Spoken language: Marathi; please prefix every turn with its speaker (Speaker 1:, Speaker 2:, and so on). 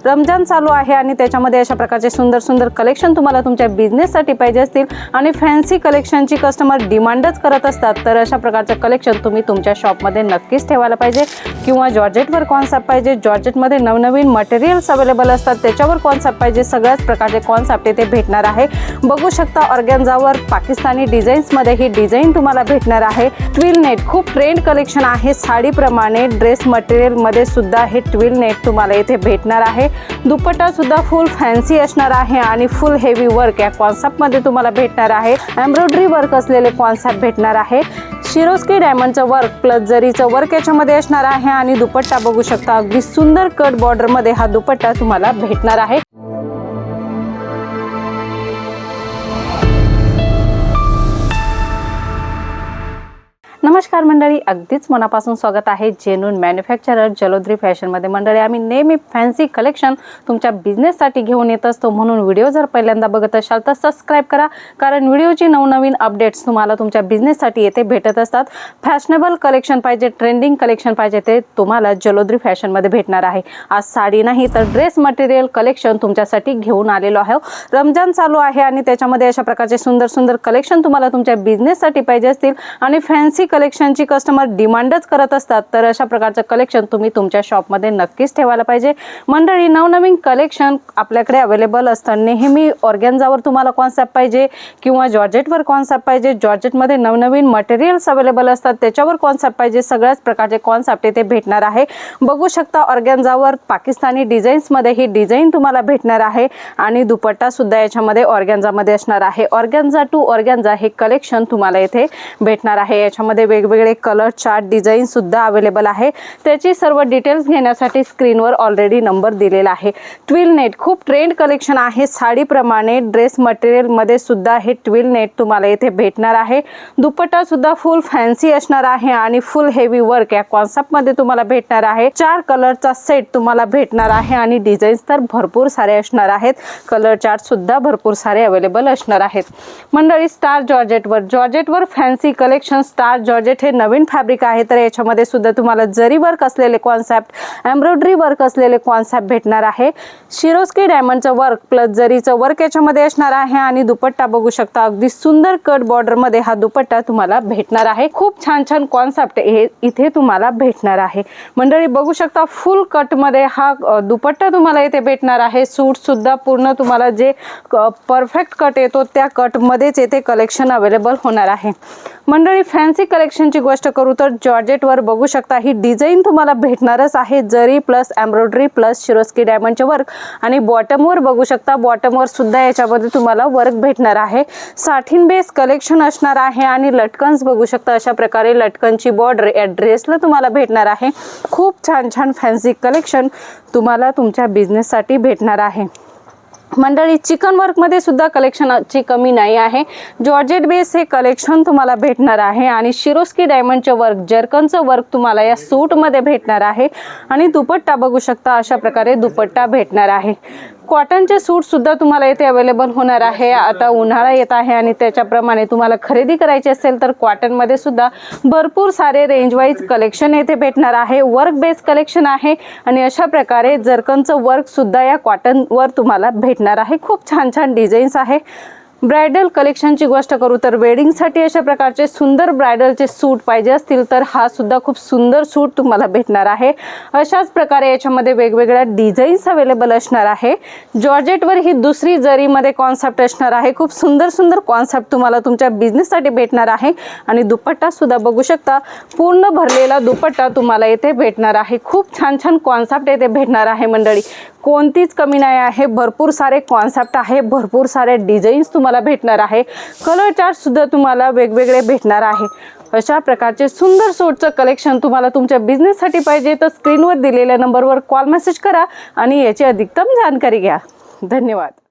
Speaker 1: रमजान चालू आहे आणि त्याच्यामध्ये अशा प्रकारचे सुंदर सुंदर कलेक्शन तुम्हाला तुमच्या बिझनेससाठी पाहिजे असतील आणि फॅन्सी कलेक्शनची कस्टमर डिमांडच करत असतात, तर अशा प्रकारचं कलेक्शन तुम्ही तुमच्या शॉपमध्ये नक्कीच ठेवायला पाहिजे. किंवा जॉर्जेटवर कॉन्सेप्ट पाहिजे, जॉर्जेटमध्ये नवनवीन मटेरियल्स अवेलेबल असतात त्याच्यावर कॉन्सेप्ट पाहिजे, सगळ्याच प्रकारचे कॉन्सेप्ट इथे भेटणार आहे. बघू शकता ऑर्गॅन्झावर पाकिस्तानी डिझाईन्समध्ये ही डिझाईन तुम्हाला भेटणार आहे. ट्विल नेट खूप ट्रेंड कलेक्शन आहे. साडीप्रमाणे ड्रेस मटेरियलमध्ये सुद्धा हे ट्विल नेट तुम्हाला इथे भेटणार आहे. दुपट्टा सुद्धा फुल फॅन्सी असणार आहे आणि फुल हेवी वर्क या कॉन्सेप्टमध्ये तुम्हाला भेटणार आहे. एम्ब्रॉयडरी वर्क असलेले कॉन्सेप्ट भेटणार आहे. शिरोस्की डायमंडचं वर्क प्लस जरीचं वर्क याच्यामध्ये असणार आहे आणि दुपट्टा बघू शकता अगदी सुंदर कट बॉर्डरमध्ये हा दुपट्टा तुम्हाला भेटणार आहे. नमस्कार मंडळी, अगदीच मनापासून स्वागत आहे जेन्युइन मॅन्युफॅक्चरर जलोद्री फॅशनमध्ये. मंडळी, आम्ही नेहमी फॅन्सी कलेक्शन तुमच्या बिझनेससाठी घेऊन येत असतो, म्हणून व्हिडिओ जर पहिल्यांदा बघत असाल तर सबस्क्राईब करा, कारण व्हिडिओची नवनवीन अपडेट्स तुम्हाला तुमच्या बिझनेससाठी येथे भेटत असतात. फॅशनेबल कलेक्शन पाहिजे, ट्रेंडिंग कलेक्शन पाहिजे, ते तुम्हाला जलोद्री फॅशनमध्ये भेटणार आहे. आज साडी नाही तर ड्रेस मटेरियल कलेक्शन तुमच्यासाठी घेऊन आलेलो आहे. रमजान चालू आहे आणि त्याच्यामध्ये अशा प्रकारचे सुंदर सुंदर कलेक्शन तुम्हाला तुमच्या बिझनेससाठी पाहिजे असतील आणि फॅन्सी कलेक्शनची कस्टमर डिमांडच करत असतात, तर अशा प्रकारचं कलेक्शन तुम्ही तुमच्या शॉपमध्ये नक्कीच ठेवायला पाहिजे. मंडळी, नवनवीन कलेक्शन आपल्याकडे अवेलेबल असतं. नेहमी ऑर्गॅन्झावर तुम्हाला कॉन्सेप्ट पाहिजे किंवा जॉर्जेटवर कॉन्सेप्ट पाहिजे, जॉर्जेटमध्ये नवनवीन मटेरियल्स अवेलेबल असतात त्याच्यावर कॉन्सेप्ट पाहिजे, सगळ्याच प्रकारचे कॉन्सेप्ट इथे भेटणार आहे. बघू शकता ऑर्गॅन्झावर पाकिस्तानी डिझाईन्समध्ये ही डिझाईन तुम्हाला भेटणार आहे आणि दुपट्टा सुद्धा याच्यामध्ये ऑर्गॅन्झामध्ये असणार आहे. ऑर्गॅन्झा टू ऑर्गॅन्झा हे कलेक्शन तुम्हाला इथे भेटणार आहे. याच्यामध्ये वेगवेगळे कलर चार्ट डिझाईन सुद्धा अवेलेबल आहे. त्याची सर्व डिटेल्स घेण्यासाठी स्क्रीनवर ऑलरेडी नंबर दिलेला आहे. ट्विल नेट खूप ट्रेंड कलेक्शन आहे. साडीप्रमाणे ड्रेस मटेरियलमध्ये सुद्धा हे ट्विल नेट तुम्हाला इथे भेटणार आहे. दुपट्टा सुद्धा फुल फॅन्सी असणार आहे आणि फुल हेवी वर्क या कॉन्सेप्टमध्ये तुम्हाला भेटणार आहे. 4 कलरचा सेट तुम्हाला भेटणार आहे आणि डिझाईन्स तर भरपूर सारे असणार आहेत. कलर चार्ट सुद्धा भरपूर सारे अवेलेबल असणार आहेत. मंडळी, स्टार जॉर्जेटवर फॅन्सी कलेक्शन. स्टार जॉर्जेट हे नवीन फॅब्रिक आहे, तर याच्यामध्ये सुद्धा तुम्हाला जरी वर्क असलेले कॉन्सेप्ट, एम्ब्रॉयडरी वर्क असलेले कॉन्सेप्ट भेटणार आहे. शिरोस्की डायमंडचं वर्क प्लस जरीचं वर्क याच्यामध्ये असणार आहे आणि दुपट्टा बघू शकता अगदी सुंदर कट बॉर्डरमध्ये हा दुपट्टा तुम्हाला भेटणार आहे. खूप छान छान कॉन्सेप्ट हे इथे तुम्हाला भेटणार आहे. मंडळी, बघू शकता फुल कटमध्ये हा दुपट्टा तुम्हाला इथे भेटणार आहे. सूट सुद्धा पूर्ण तुम्हाला जे परफेक्ट कट येतो त्या कटमध्येच येथे कलेक्शन अवेलेबल होणार आहे. मंडळी, फॅन्सी कलेक्शनची गोष्ट करू तर जॉर्जेटवर बघू शकता ही डिझाईन तुम्हाला भेटणारच आहे. जरी प्लस एम्ब्रॉयडरी प्लस शिरोस्की डायमंडचे वर्क आणि बॉटमवर बघू शकता, बॉटमवर सुद्धा याच्यामध्ये तुम्हाला वर्क भेटणार आहे. साठीन बेस कलेक्शन असणार आहे आणि लटकन्स बघू शकता अशा प्रकारे लटकनची बॉर्डर या ड्रेसला तुम्हाला भेटणार आहे. खूप छान छान फॅन्सी कलेक्शन तुम्हाला तुमच्या बिझनेससाठी भेटणार आहे. मंडळी, चिकन वर्कमध्ये सुद्धा कलेक्शनची कमी नाही आहे. जॉर्जेट बेस हे कलेक्शन तुम्हाला भेटणार आहे आणि शिरोस्की डायमंडचं वर्क, जर्कनचं वर्क तुम्हाला या सूटमध्ये भेटणार आहे आणि दुपट्टा बघू शकता अशा प्रकारे दुपट्टा भेटणार आहे. कॉटनचे सूट सुद्धा तुम्हाला इथे अवेलेबल होणार आहे. आता उन्हाळा येत आहे आणि त्याच्याप्रमाणे तुम्हाला खरेदी करायची असेल तर कॉटनमध्ये सुद्धा भरपूर सारे रेंज वाईज कलेक्शन येथे भेटणार आहे. वर्क बेस कलेक्शन आहे आणि अशा प्रकारे जर्कनचं वर्क सुद्धा या कॉटनवर तुम्हाला भेटणार आहे. खूप छान छान डिझाईन्स आहे. ब्रायडल कलेक्शनची गोष्ट करू तर वेडिंगसाठी अशा प्रकारचे सुंदर ब्रायडलचे सूट पाहिजे असतील तर हा सुद्धा खूप सुंदर सूट तुम्हाला भेटणार आहे. अशाच प्रकारे याच्यामध्ये वेगवेगळ्या डिझाईन्स अवेलेबल असणार आहे. जॉर्जेटवर ही दुसरी जरीमध्ये कॉन्सेप्ट असणार आहे. खूप सुंदर सुंदर कॉन्सेप्ट तुम्हाला तुमच्या बिझनेससाठी भेटणार आहे आणि दुपट्टा सुद्धा बघू शकता पूर्ण भरलेला दुपट्टा तुम्हाला इथे भेटणार आहे. खूप छान छान कॉन्सेप्ट इथे भेटणार आहे. मंडळी, कोणतीच कमी नाही आहे. भरपूर सारे कॉन्सेप्ट आहे, भरपूर सारे डिझाईन्स तुम्हाला भेटणार आहे. कलर चार्ट सुद्धा तुम्हाला वेगवेगळे भेटणार आहे. अशा प्रकारचे सुंदर सूटचं कलेक्शन तुम्हाला तुमच्या बिझनेससाठी पाहिजे तर स्क्रीनवर दिलेल्या नंबरवर कॉल मेसेज करा आणि याची अधिकतम जानकारी घ्या. धन्यवाद.